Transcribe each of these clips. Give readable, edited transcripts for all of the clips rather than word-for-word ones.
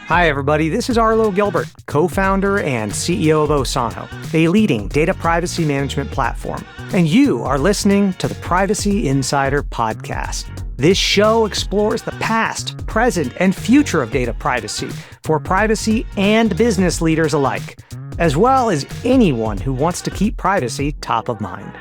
Hi, everybody. This is Arlo Gilbert, co-founder and CEO of Osano, a leading data privacy management platform. And you are listening to the Privacy Insider Podcast. This show explores the past, present, and future of data privacy for privacy and business leaders alike, as well as anyone who wants to keep privacy top of mind.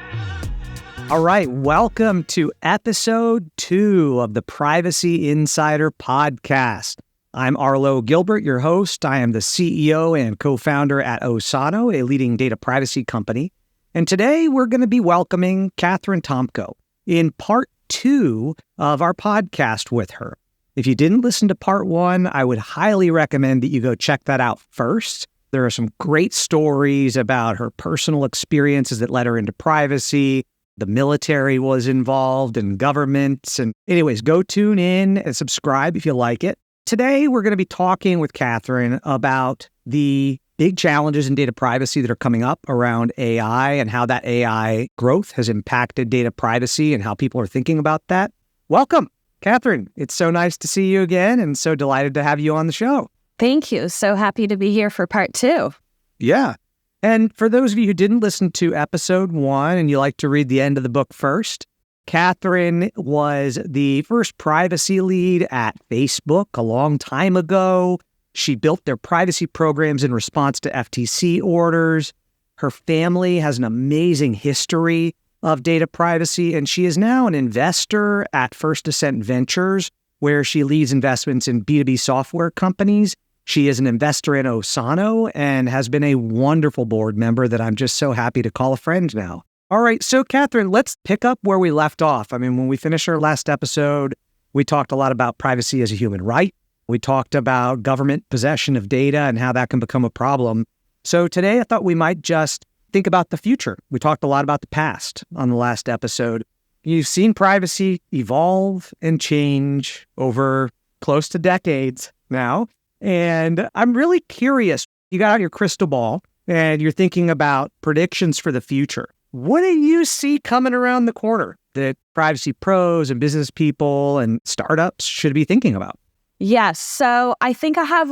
All right, welcome to episode 2 of the Privacy Insider Podcast. I'm Arlo Gilbert, your host. I am the CEO and co-founder at Osano, a leading data privacy company. And today we're going to be welcoming Katharine Tomko in part 2 of our podcast with her. If you didn't listen to part 1, I would highly recommend that you go check that out first. There are some great stories about her personal experiences that led her into privacy. The military was involved and governments. And anyways, go tune in and subscribe if you like it. Today, we're going to be talking with Katharine about the big challenges in data privacy that are coming up around AI and how that AI growth has impacted data privacy and how people are thinking about that. Welcome, Katharine. It's so nice to see you again and so delighted to have you on the show. Thank you. So happy to be here for part 2. Yeah. And for those of you who didn't listen to episode 1 and you like to read the end of the book first, Katharine was the first privacy lead at Facebook a long time ago. She built their privacy programs in response to FTC orders. Her family has an amazing history of data privacy, and she is now an investor at First Ascent Ventures, where she leads investments in B2B software companies. She is an investor in Osano and has been a wonderful board member that I'm just so happy to call a friend now. All right, so Katharine, let's pick up where we left off. I mean, when we finished our last episode, we talked a lot about privacy as a human right. We talked about government possession of data and how that can become a problem. So today I thought we might just think about the future. We talked a lot about the past on the last episode. You've seen privacy evolve and change over close to decades now. And I'm really curious. You got out your crystal ball and you're thinking about predictions for the future. What do you see coming around the corner that privacy pros and business people and startups should be thinking about? Yes. So I think I have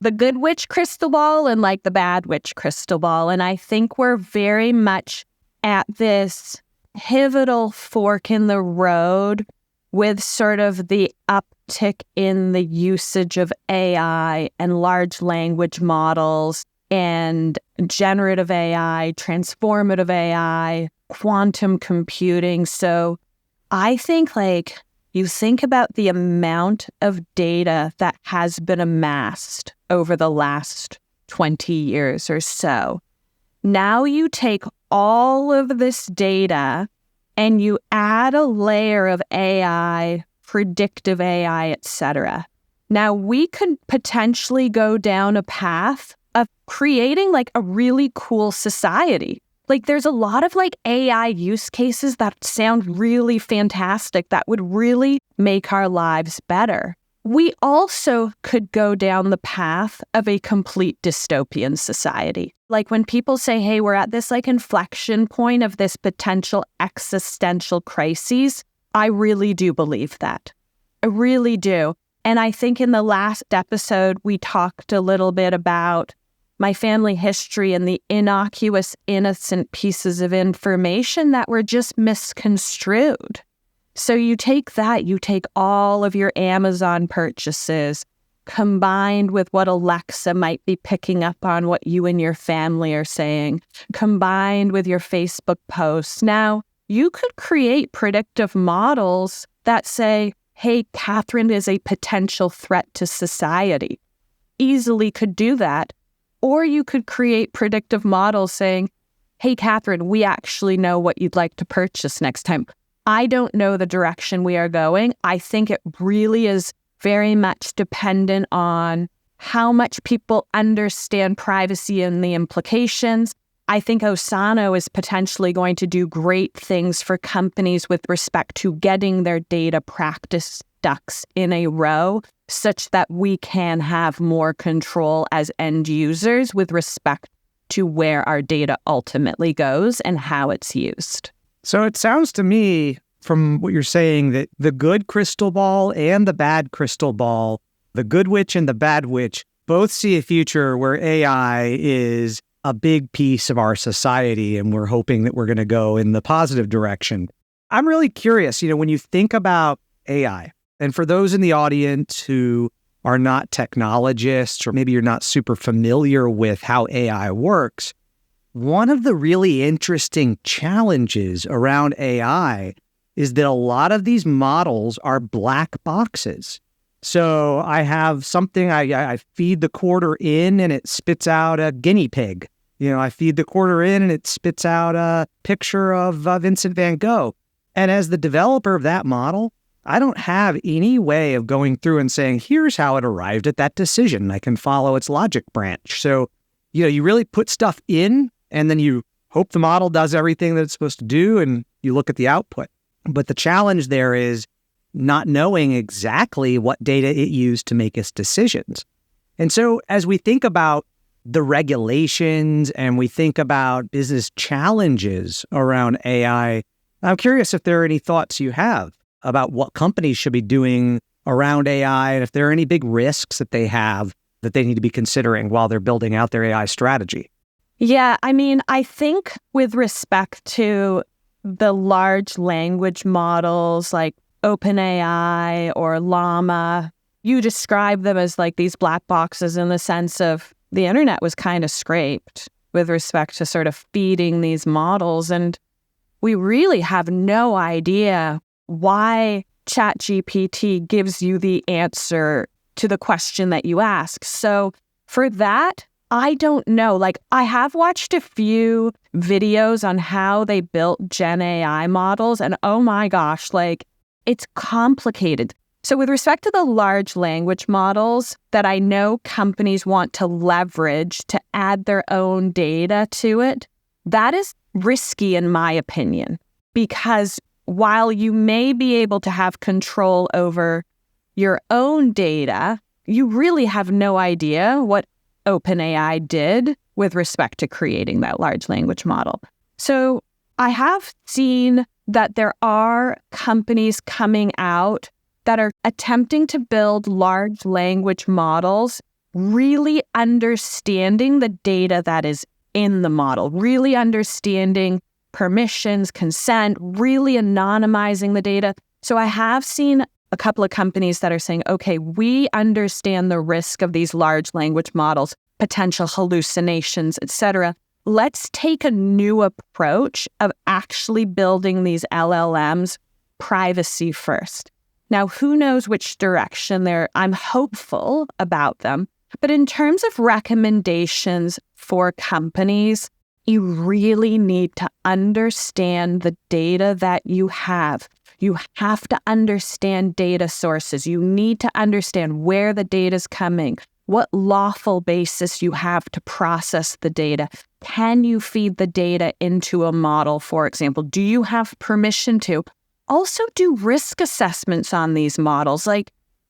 the good witch crystal ball and the bad witch crystal ball. And I think we're very much at this pivotal fork in the road with sort of the uptick in the usage of AI and large language models and generative AI, transformative AI, quantum computing. So I think you think about the amount of data that has been amassed over the last 20 years or so. Now you take all of this data and you add a layer of AI, predictive AI, etc. Now we could potentially go down a path of creating a really cool society. There's a lot of AI use cases that sound really fantastic that would really make our lives better. We also could go down the path of a complete dystopian society. When people say, hey, we're at this inflection point of this potential existential crises, I really do believe that. I really do. And I think in the last episode, we talked a little bit about my family history and the innocuous, innocent pieces of information that were just misconstrued. So you take that, you take all of your Amazon purchases, combined with what Alexa might be picking up on what you and your family are saying, combined with your Facebook posts. Now, you could create predictive models that say, hey, Katharine is a potential threat to society. Easily could do that. Or you could create predictive models saying, hey, Katharine, we actually know what you'd like to purchase next time. I don't know the direction we are going. I think it really is very much dependent on how much people understand privacy and the implications. I think Osano is potentially going to do great things for companies with respect to getting their data practice ducks in a row such that we can have more control as end users with respect to where our data ultimately goes and how it's used. So it sounds to me from what you're saying that the good crystal ball and the bad crystal ball the good witch and the bad witch both see a future where AI is a big piece of our society, and we're hoping that we're going to go in the positive direction. I'm really curious, when you think about AI, and for those in the audience who are not technologists, or maybe you're not super familiar with how AI works, one of the really interesting challenges around AI is that a lot of these models are black boxes. So I have something, I feed the quarter in and it spits out a guinea pig. I feed the quarter in and it spits out a picture of Vincent van Gogh. And as the developer of that model, I don't have any way of going through and saying, here's how it arrived at that decision. I can follow its logic branch. So, you really put stuff in and then you hope the model does everything that it's supposed to do and you look at the output. But the challenge there is not knowing exactly what data it used to make its decisions. And so as we think about the regulations and we think about business challenges around AI, I'm curious if there are any thoughts you have about what companies should be doing around AI and if there are any big risks that they have that they need to be considering while they're building out their AI strategy. Yeah, I think with respect to the large language models like OpenAI or Llama, you describe them as like these black boxes in the sense of the internet was kind of scraped with respect to sort of feeding these models. And we really have no idea why ChatGPT gives you the answer to the question that you ask. So for that, I don't know. I have watched a few videos on how they built Gen AI models, and oh my gosh, it's complicated. So with respect to the large language models that I know companies want to leverage to add their own data to it, that is risky in my opinion, because while you may be able to have control over your own data, you really have no idea what OpenAI did with respect to creating that large language model. So I have seen that there are companies coming out that are attempting to build large language models, really understanding the data that is in the model, really understanding permissions, consent, really anonymizing the data. So I have seen a couple of companies that are saying, okay, we understand the risk of these large language models, potential hallucinations, etc. Let's take a new approach of actually building these LLMs privacy first. Now, who knows which direction I'm hopeful about them. But in terms of recommendations for companies, you really need to understand the data that you have. You have to understand data sources. You need to understand where the data is coming, what lawful basis you have to process the data. Can you feed the data into a model, for example? Do you have permission to? Also do risk assessments on these models.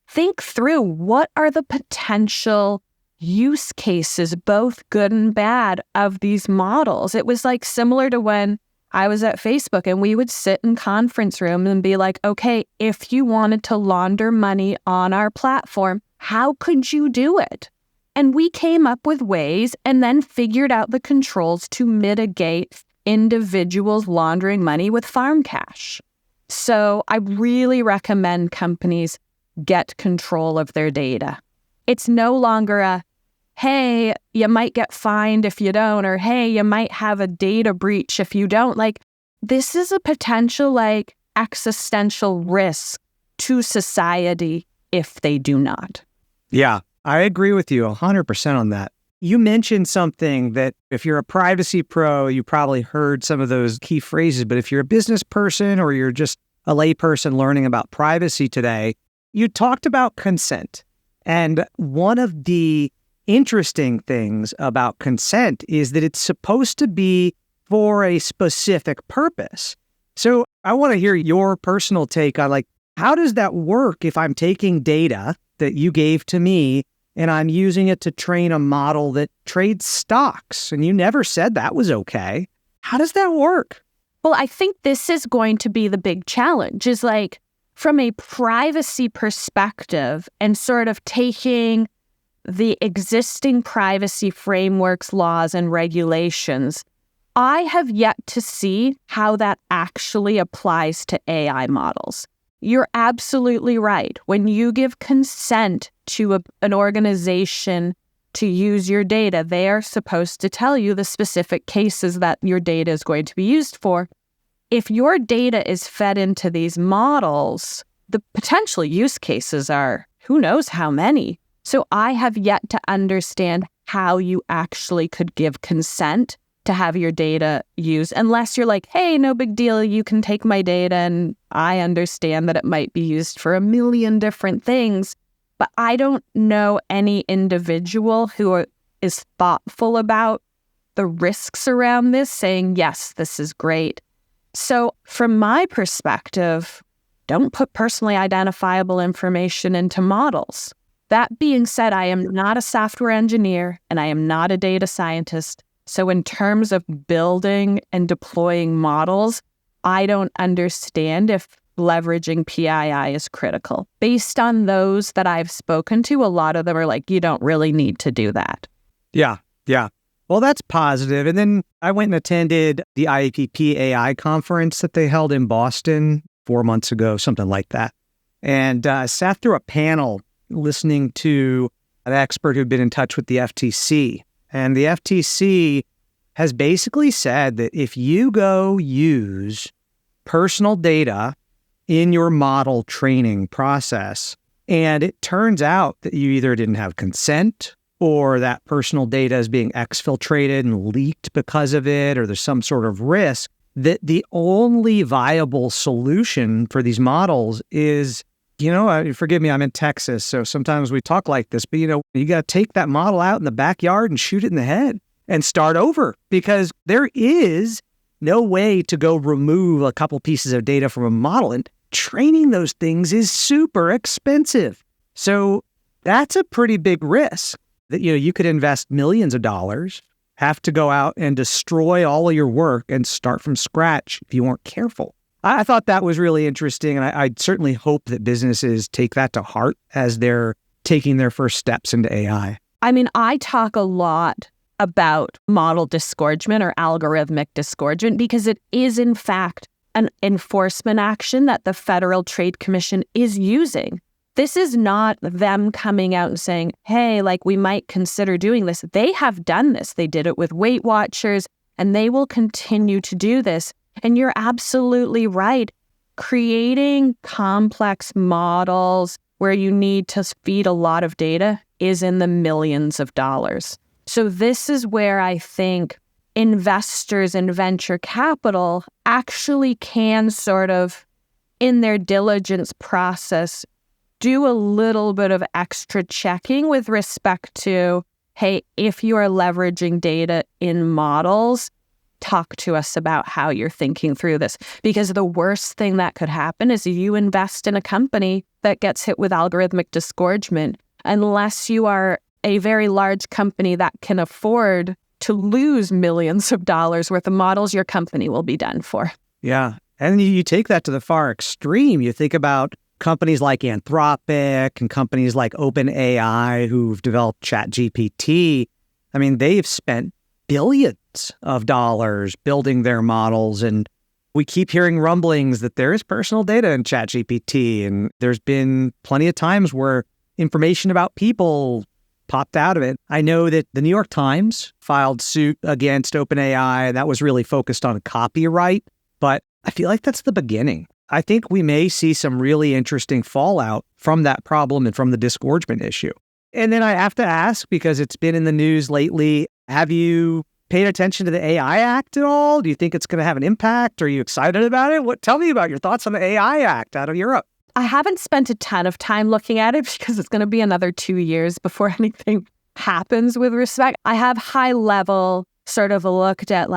Think through what are the potential use cases, both good and bad, of these models. It was similar to when I was at Facebook and we would sit in conference rooms and be like, okay, if you wanted to launder money on our platform, how could you do it? And we came up with ways and then figured out the controls to mitigate individuals laundering money with farm cash. So I really recommend companies get control of their data. It's no longer a, hey, you might get fined if you don't, or hey, you might have a data breach if you don't. This is a potential existential risk to society if they do not. Yeah, I agree with you 100% on that. You mentioned something that if you're a privacy pro, you probably heard some of those key phrases, but if you're a business person or you're just a lay person learning about privacy today, you talked about consent. And one of the interesting things about consent is that it's supposed to be for a specific purpose. So I want to hear your personal take on how does that work if I'm taking data that you gave to me and I'm using it to train a model that trades stocks and you never said that was okay? How does that work? Well, I think this is going to be the big challenge is from a privacy perspective and sort of taking the existing privacy frameworks, laws, and regulations, I have yet to see how that actually applies to AI models. You're absolutely right. When you give consent to an organization to use your data, they are supposed to tell you the specific cases that your data is going to be used for. If your data is fed into these models, the potential use cases are who knows how many. So I have yet to understand how you actually could give consent to have your data used, unless you're like, hey, no big deal, you can take my data and I understand that it might be used for a million different things. But I don't know any individual who is thoughtful about the risks around this saying, yes, this is great. So from my perspective, don't put personally identifiable information into models. That being said, I am not a software engineer and I am not a data scientist. So in terms of building and deploying models, I don't understand if leveraging PII is critical. Based on those that I've spoken to, a lot of them are like, you don't really need to do that. Yeah. Well, that's positive. And then I went and attended the IAPP AI conference that they held in Boston 4 months ago, something like that. And sat through a panel listening to an expert who'd been in touch with the FTC. And the FTC has basically said that if you go use personal data in your model training process, and it turns out that you either didn't have consent or that personal data is being exfiltrated and leaked because of it, or there's some sort of risk, that the only viable solution for these models is, forgive me, I'm in Texas, so sometimes we talk like this, but you got to take that model out in the backyard and shoot it in the head and start over, because there is no way to go remove a couple pieces of data from a model, and training those things is super expensive. So that's a pretty big risk that, you could invest millions of dollars, have to go out and destroy all of your work and start from scratch if you weren't careful. I thought that was really interesting, and I certainly hope that businesses take that to heart as they're taking their first steps into AI. I mean, I talk a lot about model disgorgement or algorithmic disgorgement because it is, in fact, an enforcement action that the Federal Trade Commission is using. This is not them coming out and saying, hey, we might consider doing this. They have done this. They did it with Weight Watchers, and they will continue to do this. And you're absolutely right. Creating complex models where you need to feed a lot of data is in the millions of dollars. So this is where I think investors in venture capital actually can sort of, in their diligence process, do a little bit of extra checking with respect to, hey, if you are leveraging data in models, talk to us about how you're thinking through this. Because the worst thing that could happen is you invest in a company that gets hit with algorithmic disgorgement, unless you are a very large company that can afford to lose millions of dollars worth of models, your company will be done for. Yeah. And you take that to the far extreme. You think about companies like Anthropic and companies like OpenAI who've developed ChatGPT. I mean, they've spent billions of dollars building their models, and we keep hearing rumblings that there is personal data in ChatGPT, and there's been plenty of times where information about people popped out of it. I know that the New York Times filed suit against OpenAI, and that was really focused on copyright, but I feel like that's the beginning. I think we may see some really interesting fallout from that problem and from the disgorgement issue. And then I have to ask, because it's been in the news lately, have you paid attention to the AI Act at all? Do you think it's going to have an impact? Are you excited about it? Tell me about your thoughts on the AI Act out of Europe. I haven't spent a ton of time looking at it because it's going to be another 2 years before anything happens with respect. I have high level sort of looked at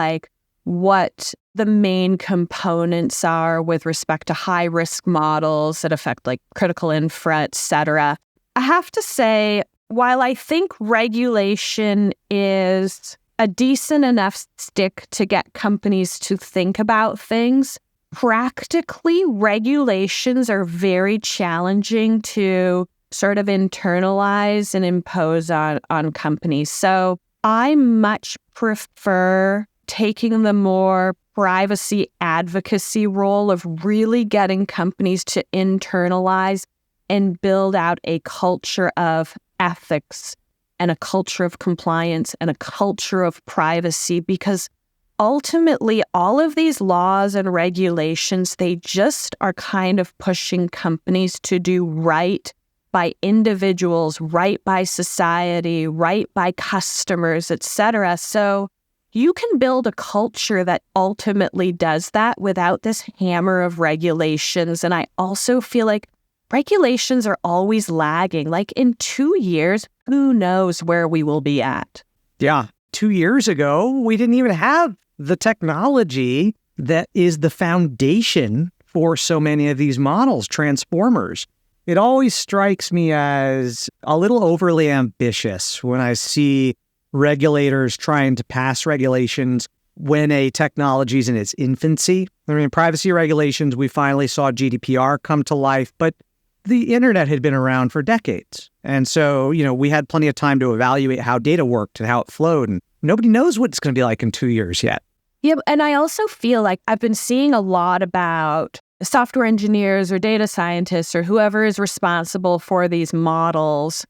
what the main components are with respect to high risk models that affect critical infra, et cetera. I have to say, while I think regulation is a decent enough stick to get companies to think about things, practically, regulations are very challenging to sort of internalize and impose on companies. So I much prefer taking the more privacy advocacy role of really getting companies to internalize and build out a culture of ethics and a culture of compliance and a culture of privacy, because ultimately all of these laws and regulations, they just are kind of pushing companies to do right by individuals, right by society, right by customers, etc. So you can build a culture that ultimately does that without this hammer of regulations. And I also feel like regulations are always lagging. Like in 2 years, who knows where we will be at? Yeah. 2 years ago, we didn't even have the technology that is the foundation for so many of these models, transformers. It always strikes me as a little overly ambitious when I see regulators trying to pass regulations when a technology is in its infancy. I mean, privacy regulations, we finally saw GDPR come to life, but the internet had been around for decades. And so, we had plenty of time to evaluate how data worked and how it flowed. And nobody knows what it's going to be like in 2 years yet. Yeah, and I also feel like I've been seeing a lot about software engineers or data scientists or whoever is responsible for these models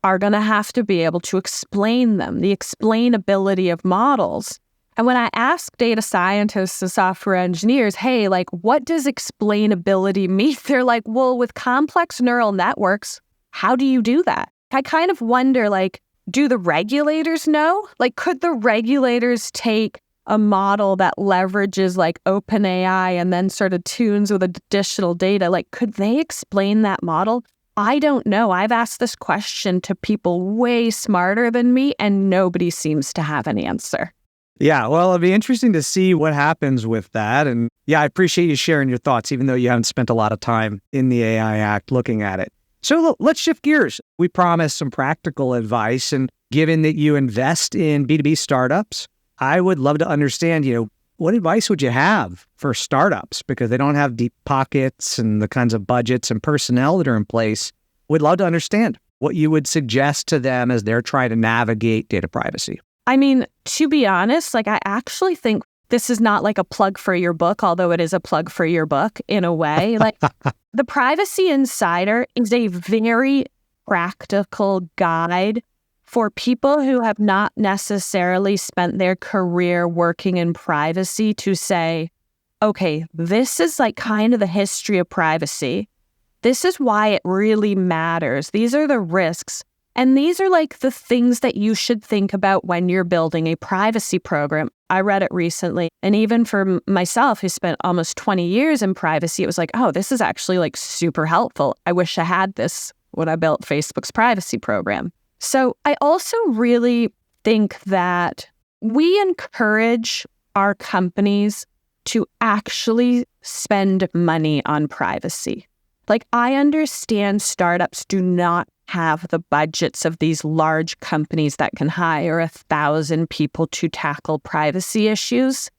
are going to have to be able to explain them, the explainability of models. And when I ask data scientists and software engineers, hey, like, what does explainability mean? They're like, well, with complex neural networks, how do you do that? I kind of wonder, like, do the regulators know? Like, could the regulators take a model that leverages like OpenAI and then sort of tunes with additional data? Like, could they explain that model? I don't know. I've asked this question to people way smarter than me, and nobody seems to have an answer. Yeah, well, it'd be interesting to see what happens with that. And yeah, I appreciate you sharing your thoughts, even though you haven't spent a lot of time in the AI Act looking at it. So let's shift gears. We promised some practical advice. And given that you invest in B2B startups, I would love to understand, what advice would you have for startups? Because they don't have deep pockets and the kinds of budgets and personnel that are in place. We'd love to understand what you would suggest to them as they're trying to navigate data privacy. I mean, to be honest, like, I actually think this is not like a plug for your book, although it is a plug for your book in a way. Like, the Privacy Insider is a very practical guide for people who have not necessarily spent their career working in privacy to say, okay, this is like kind of the history of privacy. This is why it really matters. These are the risks. And these are like the things that you should think about when you're building a privacy program. I read it recently. And even for myself, who spent almost 20 years in privacy, it was like, oh, this is actually like super helpful. I wish I had this when I built Facebook's privacy program. So I also really think that we encourage our companies to actually spend money on privacy. Like, I understand startups do not have the budgets of these large companies that can hire 1,000 people to tackle privacy issues.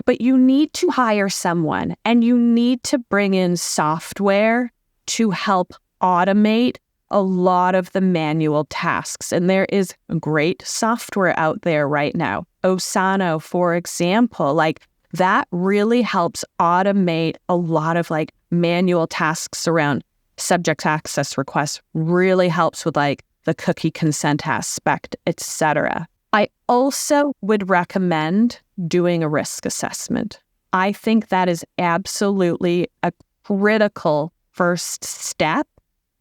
But you need to hire someone, and you need to bring in software to help automate a lot of the manual tasks. And there is great software out there right now. Osano, for example, like, that really helps automate a lot of like manual tasks around subject access requests, really helps with like the cookie consent aspect, etc. I also would recommend doing a risk assessment. I think that is absolutely a critical first step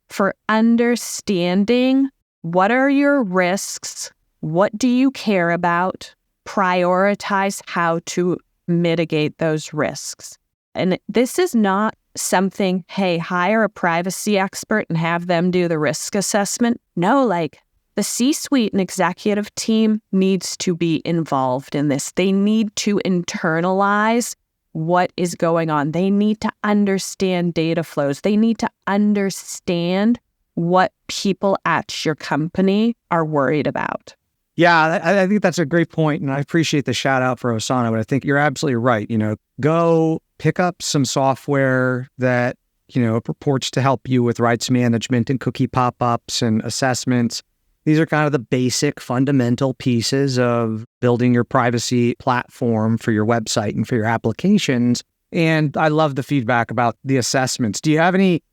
for understanding what are your risks, what do you care about, prioritize how to mitigate those risks. And this is not something, hey, hire a privacy expert and have them do the risk assessment. No, like, the C-suite and executive team needs to be involved in this. They need to internalize what is going on. They need to understand data flows. They need to understand what people at your company are worried about. Yeah, I think that's a great point, and I appreciate the shout out for Osana, but I think you're absolutely right. Go pick up some software that, purports to help you with rights management and cookie pop-ups and assessments. These are kind of the basic fundamental pieces of building your privacy platform for your website and for your applications. And I love the feedback about the assessments. Do you have any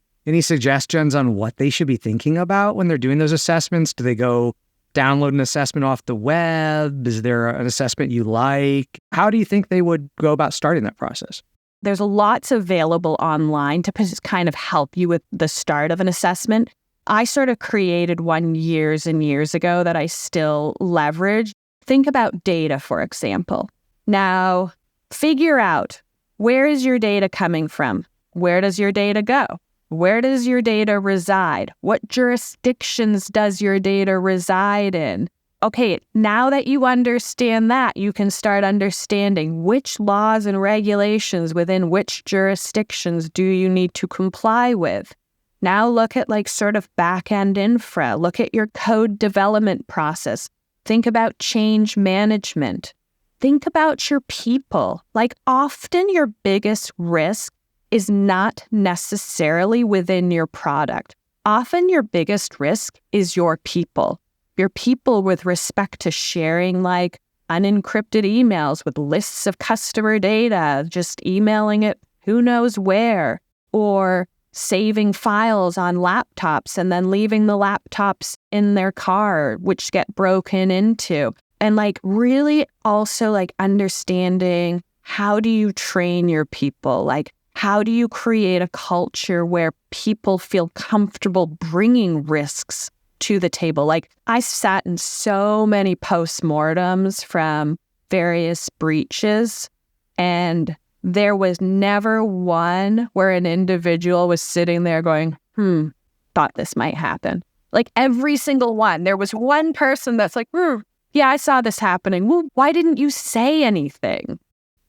suggestions on what they should be thinking about when they're doing those assessments? Do they go download an assessment off the web? Is there an assessment you like? How do you think they would go about starting that process? There's lots available online to just kind of help you with the start of an assessment. I sort of created one years and years ago that I still leverage. Think about data, for example. Now, figure out, where is your data coming from? Where does your data go? Where does your data reside? What jurisdictions does your data reside in? Okay, now that you understand that, you can start understanding which laws and regulations within which jurisdictions do you need to comply with. Now look at sort of back-end infra. Look at your code development process. Think about change management. Think about your people. Often your biggest risk is not necessarily within your product. Often your biggest risk is your people. Your people with respect to sharing unencrypted emails with lists of customer data, just emailing it who knows where, or saving files on laptops and then leaving the laptops in their car, which get broken into. And really also understanding, how do you train your people? How do you create a culture where people feel comfortable bringing risks to the table? I sat in so many postmortems from various breaches, and there was never one where an individual was sitting there going, thought this might happen. Every single one. There was one person that's yeah, I saw this happening. Well, why didn't you say anything?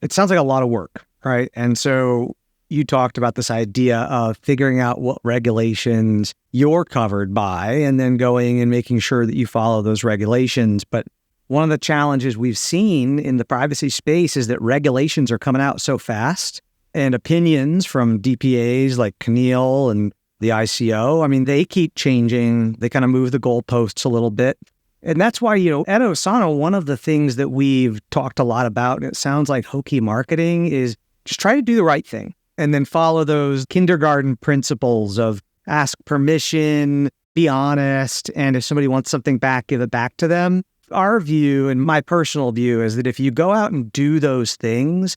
It sounds like a lot of work, right? And so you talked about this idea of figuring out what regulations you're covered by and then going and making sure that you follow those regulations. But one of the challenges we've seen in the privacy space is that regulations are coming out so fast, and opinions from DPAs like Keneal and the ICO, they keep changing. They kind of move the goalposts a little bit. And that's why, at Osana, one of the things that we've talked a lot about, and it sounds like hokey marketing, is just try to do the right thing and then follow those kindergarten principles of ask permission, be honest, and if somebody wants something back, give it back to them. Our view, and my personal view, is that if you go out and do those things,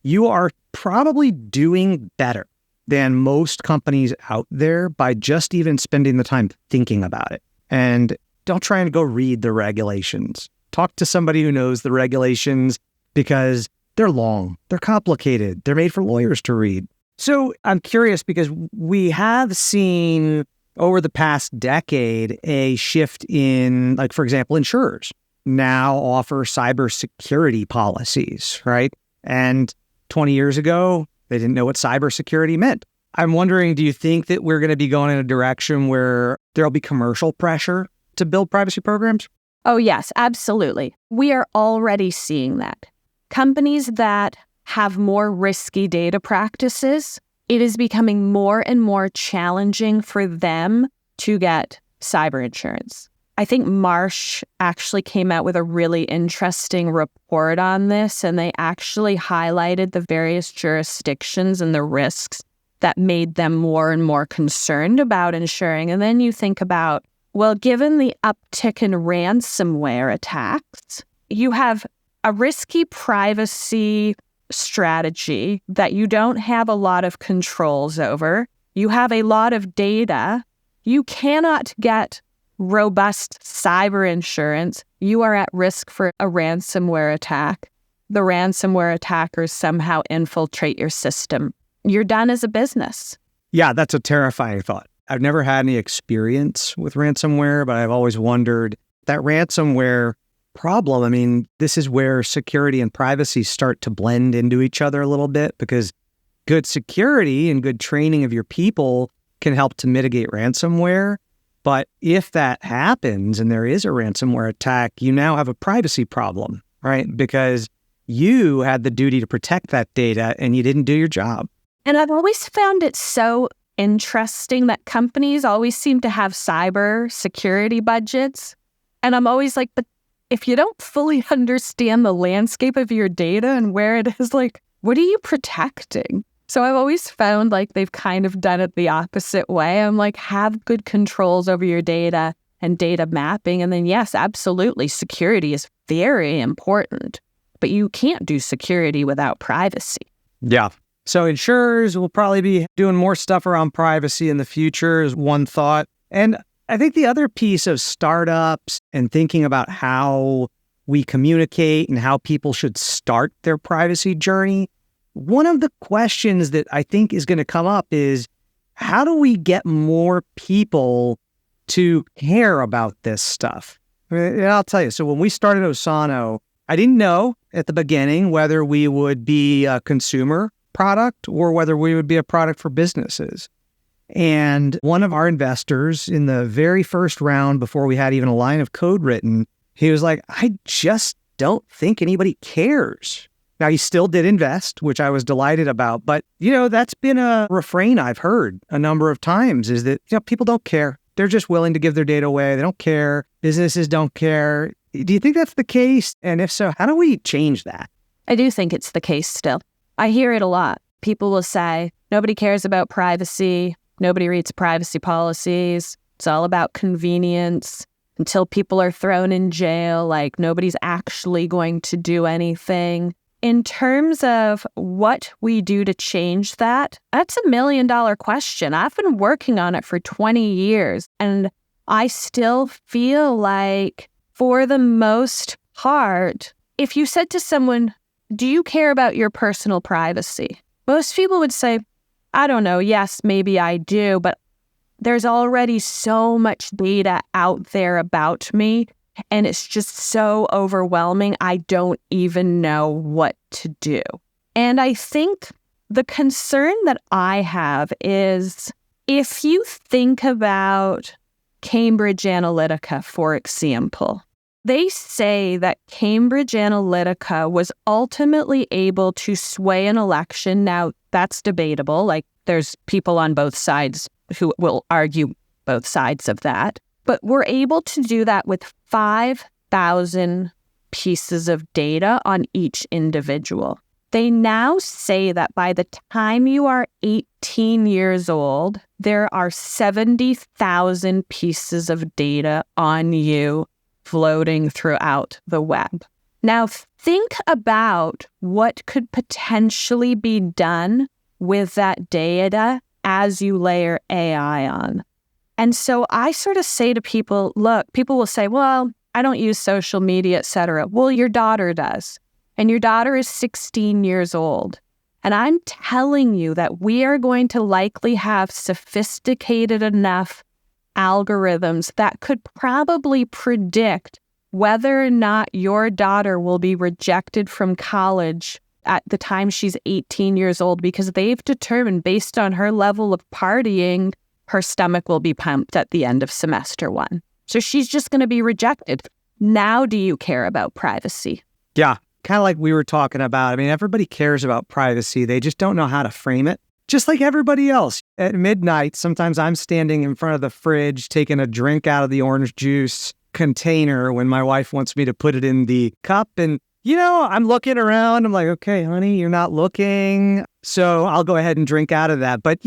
you are probably doing better than most companies out there by just even spending the time thinking about it. And don't try and go read the regulations. Talk to somebody who knows the regulations, because they're long, they're complicated, they're made for lawyers to read. So I'm curious, because we have seen over the past decade a shift in, for example, insurers now offer cybersecurity policies, right? And 20 years ago, they didn't know what cybersecurity meant. I'm wondering, do you think that we're going to be going in a direction where there'll be commercial pressure to build privacy programs? Oh, yes, absolutely. We are already seeing that. Companies that have more risky data practices, it is becoming more and more challenging for them to get cyber insurance. I think Marsh actually came out with a really interesting report on this, and they actually highlighted the various jurisdictions and the risks that made them more and more concerned about insuring. And then you think about, well, given the uptick in ransomware attacks, you have a risky privacy strategy that you don't have a lot of controls over. You have a lot of data. You cannot get robust cyber insurance. You are at risk for a ransomware attack. The ransomware attackers somehow infiltrate your system. You're done as a business. Yeah, that's a terrifying thought. I've never had any experience with ransomware, but I've always wondered that ransomware problem. This is where security and privacy start to blend into each other a little bit, because good security and good training of your people can help to mitigate ransomware. But if that happens and there is a ransomware attack, you now have a privacy problem, right? Because you had the duty to protect that data and you didn't do your job. And I've always found it so interesting that companies always seem to have cyber security budgets. And I'm always like, but if you don't fully understand the landscape of your data and where it is, like, what are you protecting? So I've always found like they've kind of done it the opposite way. I'm like, have good controls over your data and data mapping. And then, yes, absolutely, security is very important. But you can't do security without privacy. Yeah. So insurers will probably be doing more stuff around privacy in the future is one thought. And I think the other piece of startups and thinking about how we communicate and how people should start their privacy journey, one of the questions that I think is going to come up is, how do we get more people to care about this stuff? And I'll tell you, so when we started Osano, I didn't know at the beginning whether we would be a consumer product or whether we would be a product for businesses. And one of our investors in the very first round, before we had even a line of code written, he was like, I just don't think anybody cares. Now, he still did invest, which I was delighted about. But, that's been a refrain I've heard a number of times is that, people don't care. They're just willing to give their data away. They don't care. Businesses don't care. Do you think that's the case? And if so, how do we change that? I do think it's the case still. I hear it a lot. People will say, nobody cares about privacy. Nobody reads privacy policies. It's all about convenience. Until people are thrown in jail, like nobody's actually going to do anything. In terms of what we do to change that, that's $1 million question. I've been working on it for 20 years, and I still feel like, for the most part, if you said to someone, do you care about your personal privacy? Most people would say, I don't know, yes, maybe I do, but there's already so much data out there about me, and it's just so overwhelming, I don't even know what to do. And I think the concern that I have is, if you think about Cambridge Analytica, for example, they say that Cambridge Analytica was ultimately able to sway an election. Now, that's debatable. Like, there's people on both sides who will argue both sides of that. But we're able to do that with 5,000 pieces of data on each individual. They now say that by the time you are 18 years old, there are 70,000 pieces of data on you floating throughout the web. Now, think about what could potentially be done with that data as you layer AI on. And so I sort of say to people, look, people will say, well, I don't use social media, et cetera. Well, your daughter does. And your daughter is 16 years old. And I'm telling you that we are going to likely have sophisticated enough algorithms that could probably predict whether or not your daughter will be rejected from college at the time she's 18 years old, because they've determined, based on her level of partying, her stomach will be pumped at the end of semester 1. So she's just going to be rejected. Now, do you care about privacy? Yeah, kind of like we were talking about. I mean, everybody cares about privacy. They just don't know how to frame it. Just like everybody else. At midnight, sometimes I'm standing in front of the fridge, taking a drink out of the orange juice container when my wife wants me to put it in the cup. And, I'm looking around. I'm like, okay, honey, you're not looking. So I'll go ahead and drink out of that. But,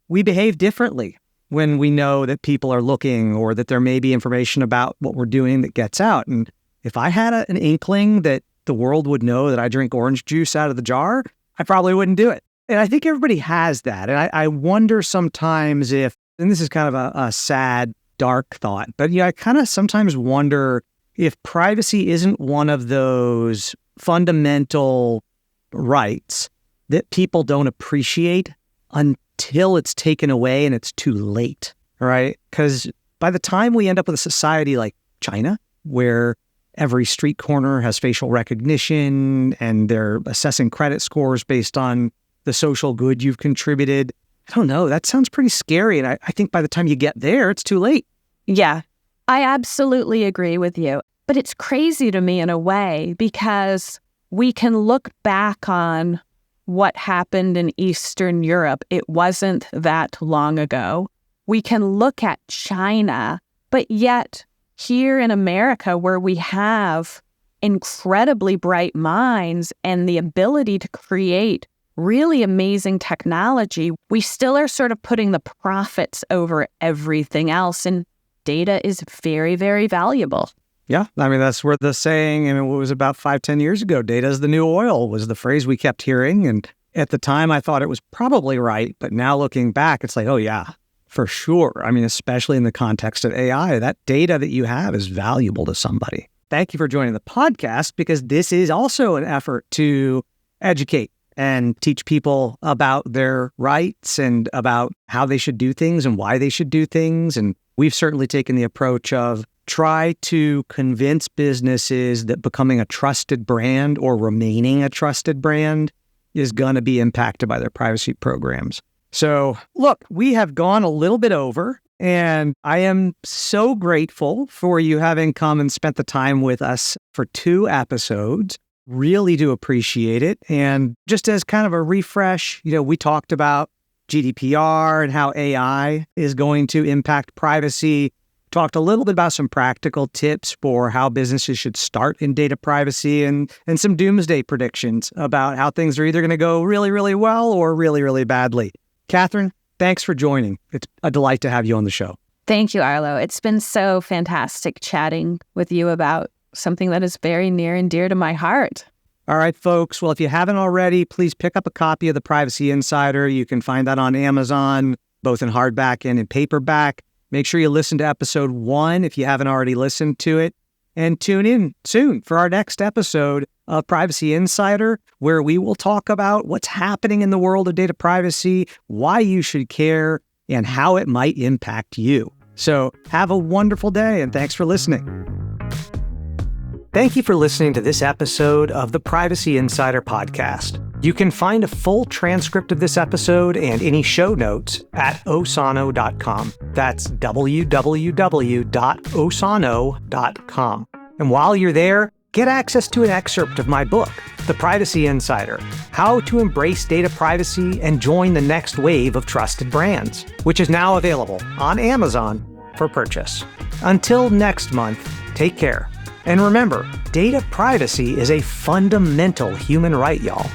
we behave differently when we know that people are looking or that there may be information about what we're doing that gets out. And if I had an inkling that the world would know that I drink orange juice out of the jar, I probably wouldn't do it. And I think everybody has that. And I wonder sometimes if, and this is kind of a sad, dark thought, but I kind of sometimes wonder if privacy isn't one of those fundamental rights that people don't appreciate until it's taken away and it's too late, right? Because by the time we end up with a society like China, where every street corner has facial recognition and they're assessing credit scores based on the social good you've contributed, I don't know, that sounds pretty scary. And I think by the time you get there, it's too late. Yeah, I absolutely agree with you. But it's crazy to me in a way because we can look back on what happened in Eastern Europe. It wasn't that long ago. We can look at China, but yet here in America, where we have incredibly bright minds and the ability to create really amazing technology, we still are sort of putting the profits over everything else. And data is very, very valuable. Yeah, I mean, that's where the saying, and it was about 5-10 years ago, data is the new oil, was the phrase we kept hearing. And at the time, I thought it was probably right. But now looking back, it's like, oh, yeah, for sure. I mean, especially in the context of AI, that data that you have is valuable to somebody. Thank you for joining the podcast, because this is also an effort to educate and teach people about their rights and about how they should do things and why they should do things. And we've certainly taken the approach of try to convince businesses that becoming a trusted brand or remaining a trusted brand is going to be impacted by their privacy programs. So look, we have gone a little bit over, and I am so grateful for you having come and spent the time with us for 2 episodes. Really do appreciate it. And just as kind of a refresh, we talked about GDPR and how AI is going to impact privacy. Talked a little bit about some practical tips for how businesses should start in data privacy, and some doomsday predictions about how things are either going to go really, really well or really, really badly. Katharine, thanks for joining. It's a delight to have you on the show. Thank you, Arlo. It's been so fantastic chatting with you about something that is very near and dear to my heart. All right, folks. Well, if you haven't already, please pick up a copy of The Privacy Insider. You can find that on Amazon, both in hardback and in paperback. Make sure you listen to episode 1 if you haven't already listened to it. And tune in soon for our next episode of Privacy Insider, where we will talk about what's happening in the world of data privacy, why you should care, and how it might impact you. So have a wonderful day, and thanks for listening. Thank you for listening to this episode of the Privacy Insider podcast. You can find a full transcript of this episode and any show notes at osano.com. That's www.osano.com. And while you're there, get access to an excerpt of my book, The Privacy Insider: How to Embrace Data Privacy and Join the Next Wave of Trusted Brands, which is now available on Amazon for purchase. Until next month, take care. And remember, data privacy is a fundamental human right, y'all.